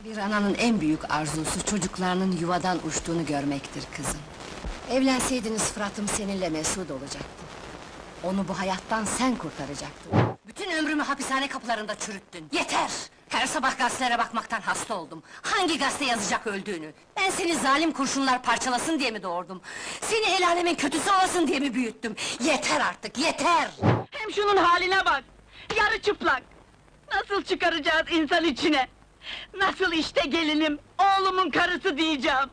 Bir ananın en büyük arzusu çocuklarının yuvadan uçtuğunu görmektir kızım. Evlenseydiniz Fırat'ım seninle mesut olacaktı. Onu bu hayattan sen kurtaracaktın. Bütün ömrümü hapishane kapılarında çürüttün. Yeter! Her sabah gazetelere bakmaktan hasta oldum. Hangi gazete yazacak öldüğünü? Ben seni zalim kurşunlar parçalasın diye mi doğurdum? Seni el alemin kötüsü olasın diye mi büyüttüm? Yeter artık, yeter! Hem şunun haline bak! Yarı çıplak! Nasıl çıkaracağız insan içine? Nasıl işte gelinim, oğlumun karısı diyeceğim!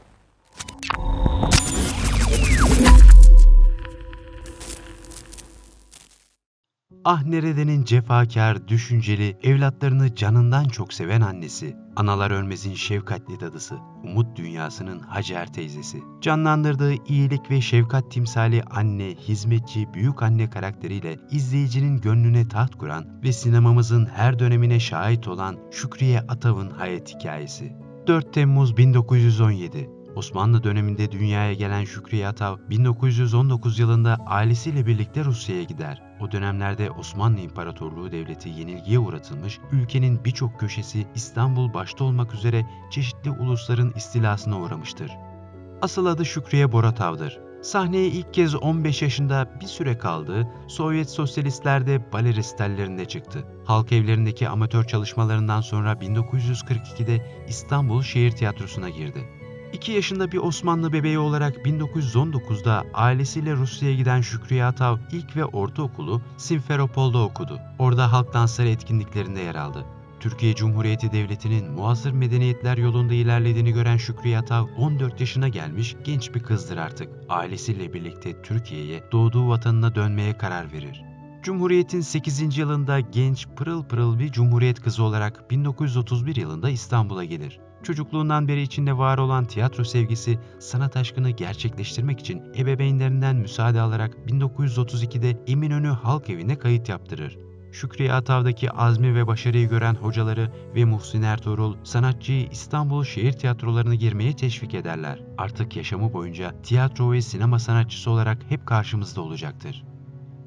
Ah Nerede'nin cefakar, düşünceli, evlatlarını canından çok seven annesi, Analar Ölmez'in şefkatli dadısı, Umut Dünyası'nın Hacer teyzesi. Canlandırdığı iyilik ve şefkat timsali anne, hizmetçi, büyük anne karakteriyle izleyicinin gönlüne taht kuran ve sinemamızın her dönemine şahit olan Şükriye Atav'ın hayat hikayesi. 4 Temmuz 1917 Osmanlı döneminde dünyaya gelen Şükriye Atav, 1919 yılında ailesiyle birlikte Rusya'ya gider. O dönemlerde Osmanlı İmparatorluğu Devleti yenilgiye uğratılmış, ülkenin birçok köşesi İstanbul başta olmak üzere çeşitli ulusların istilasına uğramıştır. Asıl adı Şükriye Boratav'dır. Sahneye ilk kez 15 yaşında bir süre kaldığı Sovyet sosyalistlerde bale resitallerinde çıktı. Halk evlerindeki amatör çalışmalarından sonra 1942'de İstanbul Şehir Tiyatrosu'na girdi. 2 yaşında bir Osmanlı bebeği olarak 1919'da ailesiyle Rusya'ya giden Şükriye Atav ilk ve ortaokulu Simferopol'da okudu. Orada halk dansları etkinliklerinde yer aldı. Türkiye Cumhuriyeti Devleti'nin muasır medeniyetler yolunda ilerlediğini gören Şükriye Atav 14 yaşına gelmiş genç bir kızdır artık. Ailesiyle birlikte Türkiye'ye, doğduğu vatanına dönmeye karar verir. Cumhuriyet'in 8. yılında genç, pırıl pırıl bir Cumhuriyet kızı olarak 1931 yılında İstanbul'a gelir. Çocukluğundan beri içinde var olan tiyatro sevgisi, sanat aşkını gerçekleştirmek için ebeveynlerinden müsaade alarak 1932'de Eminönü Halk Evi'ne kayıt yaptırır. Şükriye Atav'daki azmi ve başarıyı gören hocaları ve Muhsin Ertuğrul, sanatçıyı İstanbul şehir tiyatrolarına girmeye teşvik ederler. Artık yaşamı boyunca tiyatro ve sinema sanatçısı olarak hep karşımızda olacaktır.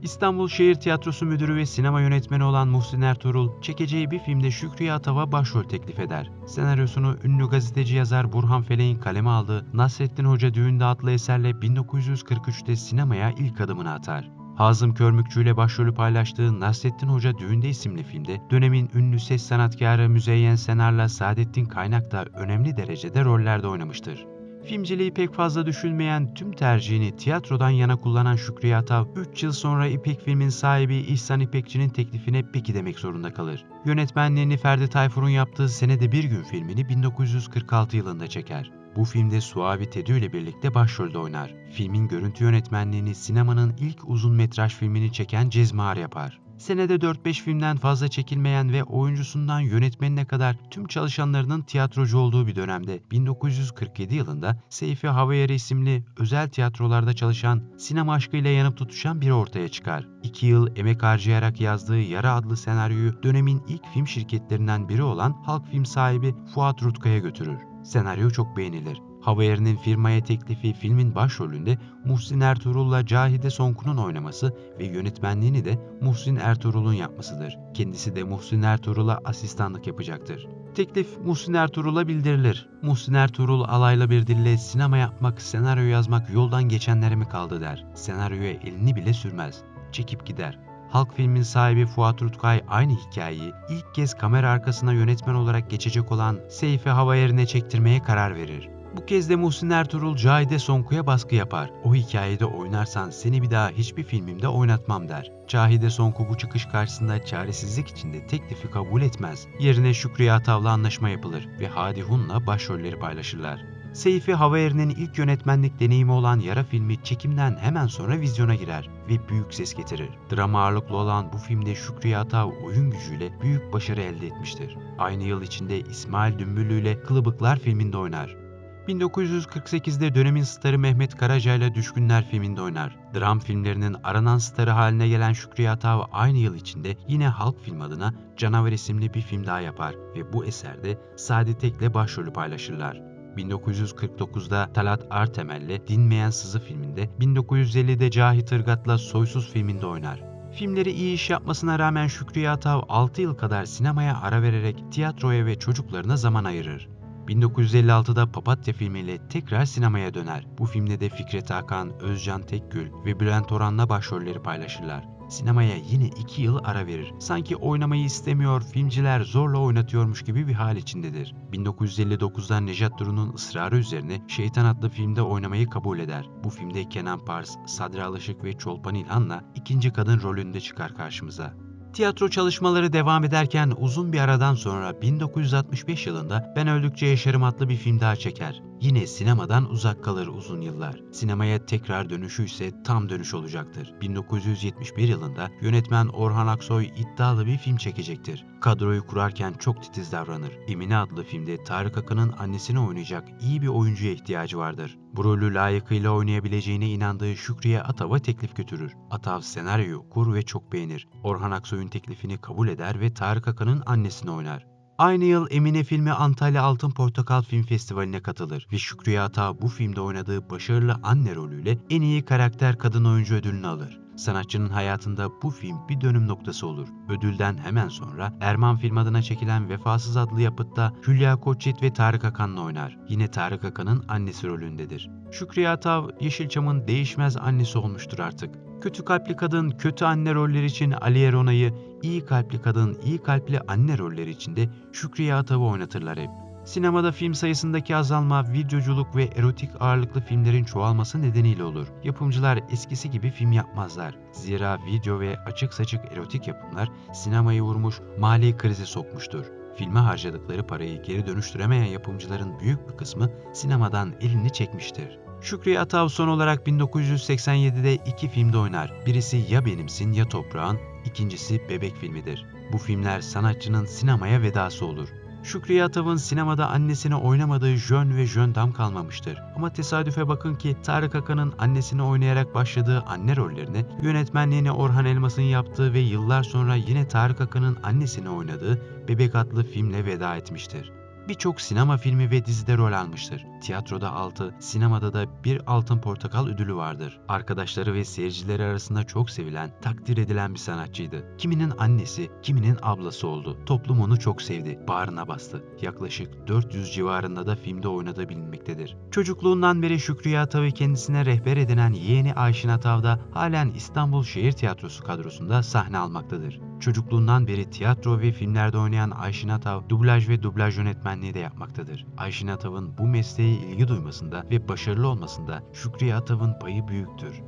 İstanbul Şehir Tiyatrosu Müdürü ve sinema yönetmeni olan Muhsin Ertuğrul, çekeceği bir filmde Şükriye Atav'a başrol teklif eder. Senaryosunu ünlü gazeteci yazar Burhan Felek'in kaleme aldığı Nasrettin Hoca Düğünde adlı eserle 1943'te sinemaya ilk adımını atar. Hazım Körmükçü ile başrolü paylaştığı Nasrettin Hoca Düğünde isimli filmde dönemin ünlü ses sanatkarı Müzeyyen Senar'la Saadettin Kaynak da önemli derecede rollerde oynamıştır. Filmciliği pek fazla düşünmeyen, tüm tercihini tiyatrodan yana kullanan Şükriye Atav, 3 yıl sonra İpek Film'in sahibi İhsan İpekçi'nin teklifine peki demek zorunda kalır. Yönetmenliğini Ferdi Tayfur'un yaptığı Senede Bir Gün filmini 1946 yılında çeker. Bu filmde Suavi Tedü ile birlikte başrolde oynar. Filmin görüntü yönetmenliğini sinemanın ilk uzun metraj filmini çeken Cezmi yapar. Senede 4-5 filmden fazla çekilmeyen ve oyuncusundan yönetmenine kadar tüm çalışanlarının tiyatrocu olduğu bir dönemde 1947 yılında Seyfi Havayeri isimli özel tiyatrolarda çalışan, sinema aşkıyla yanıp tutuşan biri ortaya çıkar. 2 yıl emek harcayarak yazdığı Yara adlı senaryoyu dönemin ilk film şirketlerinden biri olan Halk Film sahibi Fuat Rutkaya götürür. Senaryo çok beğenilir. Havayeri'nin firmaya teklifi filmin başrolünde Muhsin Ertuğrul'la Cahide Sonku'nun oynaması ve yönetmenliğini de Muhsin Ertuğrul'un yapmasıdır. Kendisi de Muhsin Ertuğrul'a asistanlık yapacaktır. Teklif Muhsin Ertuğrul'a bildirilir. Muhsin Ertuğrul alaylı bir dille sinema yapmak, senaryo yazmak yoldan geçenlere mi kaldı der. Senaryoya elini bile sürmez. Çekip gider. Halk Film'in sahibi Fuat Rutkay aynı hikayeyi ilk kez kamera arkasına yönetmen olarak geçecek olan Seyfi Havayeri'ne çektirmeye karar verir. Bu kez de Muhsin Ertuğrul Cahide Sonku'ya baskı yapar. O hikayede oynarsan seni bir daha hiçbir filmimde oynatmam der. Cahide Sonku bu çıkış karşısında çaresizlik içinde teklifi kabul etmez. Yerine Şükriye Atav'la anlaşma yapılır ve Hadi Hun'la başrolleri paylaşırlar. Seyfi Havayeri'nin ilk yönetmenlik deneyimi olan Yara filmi çekimden hemen sonra vizyona girer ve büyük ses getirir. Drama ağırlıklı olan bu filmde Şükriye Atav oyun gücüyle büyük başarı elde etmiştir. Aynı yıl içinde İsmail Dümbüllü ile Kılıbıklar filminde oynar. 1948'de dönemin starı Mehmet Karaca ile Düşkünler filminde oynar. Dram filmlerinin aranan starı haline gelen Şükriye Atav aynı yıl içinde yine Halk Film adına Canavar isimli bir film daha yapar ve bu eserde Sadi Tek'le başrolü paylaşırlar. 1949'da Talat Artemel'le Dinmeyen Sızı filminde, 1950'de Cahit Irgat'la Soysuz filminde oynar. Filmleri iyi iş yapmasına rağmen Şükriye Atav 6 yıl kadar sinemaya ara vererek tiyatroya ve çocuklarına zaman ayırır. 1956'da Papatya filmiyle tekrar sinemaya döner. Bu filmde de Fikret Hakan, Özcan Tekgül ve Bülent Orhan'la başrolleri paylaşırlar. Sinemaya yine 2 yıl ara verir. Sanki oynamayı istemiyor, filmciler zorla oynatıyormuş gibi bir hal içindedir. 1959'da Nejat Duru'nun ısrarı üzerine Şeytan adlı filmde oynamayı kabul eder. Bu filmde Kenan Pars, Sadri Alışık ve Çolpan İlhan'la ikinci kadın rolünde çıkar karşımıza. Tiyatro çalışmaları devam ederken uzun bir aradan sonra 1965 yılında Ben Öldükçe Yaşarım adlı bir film daha çeker. Yine sinemadan uzak kalır uzun yıllar. Sinemaya tekrar dönüşü ise tam dönüş olacaktır. 1971 yılında yönetmen Orhan Aksoy iddialı bir film çekecektir. Kadroyu kurarken çok titiz davranır. Emine adlı filmde Tarık Akın'ın annesini oynayacak iyi bir oyuncuya ihtiyacı vardır. Bu rolü layıkıyla oynayabileceğine inandığı Şükriye Atav'a teklif götürür. Atav senaryoyu okur ve çok beğenir. Orhan Aksoy'un teklifini kabul eder ve Tarık Akın'ın annesini oynar. Aynı yıl Emine filmi Antalya Altın Portakal Film Festivali'ne katılır ve Şükriye Atav bu filmde oynadığı başarılı anne rolüyle en iyi karakter kadın oyuncu ödülünü alır. Sanatçının hayatında bu film bir dönüm noktası olur. Ödülden hemen sonra Erman Film adına çekilen Vefasız adlı yapıtta Hülya Koçyiğit ve Tarık Akan'la oynar. Yine Tarık Akan'ın annesi rolündedir. Şükriye Atav, Yeşilçam'ın değişmez annesi olmuştur artık. Kötü kalpli kadın, kötü anne rolleri için Aliye Rona'yı, iyi kalpli kadın, iyi kalpli anne rolleri için de Şükriye Atav'ı oynatırlar hep. Sinemada film sayısındaki azalma, videoculuk ve erotik ağırlıklı filmlerin çoğalması nedeniyle olur. Yapımcılar eskisi gibi film yapmazlar. Zira video ve açık saçık erotik yapımlar sinemayı vurmuş, mali krize sokmuştur. Filme harcadıkları parayı geri dönüştüremeyen yapımcıların büyük bir kısmı sinemadan elini çekmiştir. Şükriye Atav son olarak 1987'de 2 filmde oynar. Birisi Ya Benimsin Ya Toprağın, ikincisi Bebek filmidir. Bu filmler sanatçının sinemaya vedası olur. Şükriye Atav'ın sinemada annesini oynamadığı Jön ve Jön Dam kalmamıştır. Ama tesadüfe bakın ki Tarık Akan'ın annesini oynayarak başladığı anne rollerini, yönetmenliğini Orhan Elmas'ın yaptığı ve yıllar sonra yine Tarık Akan'ın annesini oynadığı Bebek adlı filmle veda etmiştir. Birçok sinema filmi ve dizide rol almıştır. Tiyatroda 6, sinemada da bir Altın Portakal ödülü vardır. Arkadaşları ve seyircileri arasında çok sevilen, takdir edilen bir sanatçıydı. Kiminin annesi, kiminin ablası oldu. Toplum onu çok sevdi, bağrına bastı. Yaklaşık 400 civarında da filmde oynadığı bilinmektedir. Çocukluğundan beri Şükriye Atav'ı kendisine rehber edinen yeğeni Ayşin Atav da halen İstanbul Şehir Tiyatrosu kadrosunda sahne almaktadır. Çocukluğundan beri tiyatro ve filmlerde oynayan Ayşin Atav, dublaj ve dublaj yönetmenliği de yapmaktadır. Ayşin Atav'ın bu mesleğe ilgi duymasında ve başarılı olmasında Şükriye Atav'ın payı büyüktür.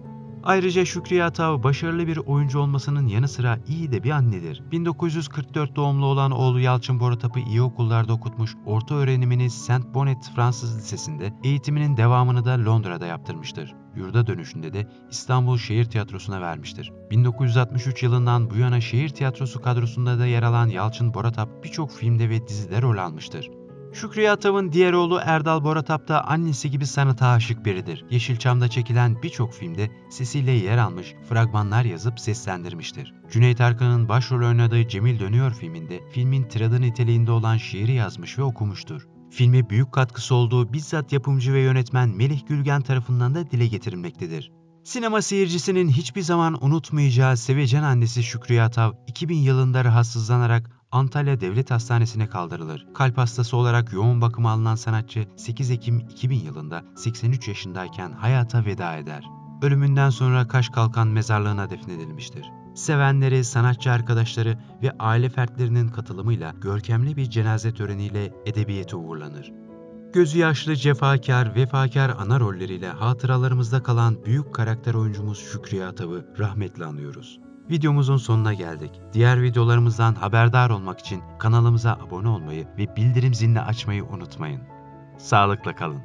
Ayrıca Şükriye Atav başarılı bir oyuncu olmasının yanı sıra iyi de bir annedir. 1944 doğumlu olan oğlu Yalçın Boratap'ı iyi okullarda okutmuş, orta öğrenimini St. Bonnet Fransız Lisesi'nde, eğitiminin devamını da Londra'da yaptırmıştır. Yurda dönüşünde de İstanbul Şehir Tiyatrosu'na vermiştir. 1963 yılından bu yana Şehir Tiyatrosu kadrosunda da yer alan Yalçın Boratap birçok filmde ve dizide rol almıştır. Şükriye Atav'ın diğer oğlu Erdal Boratap da annesi gibi sanata aşık biridir. Yeşilçam'da çekilen birçok filmde sesiyle yer almış, fragmanlar yazıp seslendirmiştir. Cüneyt Arkın'ın başrol oynadığı Cemil Dönüyor filminde filmin tiradı niteliğinde olan şiiri yazmış ve okumuştur. Filme büyük katkısı olduğu bizzat yapımcı ve yönetmen Melih Gülgen tarafından da dile getirilmektedir. Sinema seyircisinin hiçbir zaman unutmayacağı sevecen annesi Şükriye Atav, 2000 yılında rahatsızlanarak Antalya Devlet Hastanesi'ne kaldırılır. Kalp hastası olarak yoğun bakıma alınan sanatçı 8 Ekim 2000 yılında 83 yaşındayken hayata veda eder. Ölümünden sonra Kaşkalkan mezarlığına defnedilmiştir. Sevenleri, sanatçı arkadaşları ve aile fertlerinin katılımıyla görkemli bir cenaze töreniyle edebiyete uğurlanır. Gözü yaşlı, cefakar, vefakar ana rolleriyle hatıralarımızda kalan büyük karakter oyuncumuz Şükriye Atav'ı rahmetle anıyoruz. Videomuzun sonuna geldik. Diğer videolarımızdan haberdar olmak için kanalımıza abone olmayı ve bildirim zilini açmayı unutmayın. Sağlıkla kalın.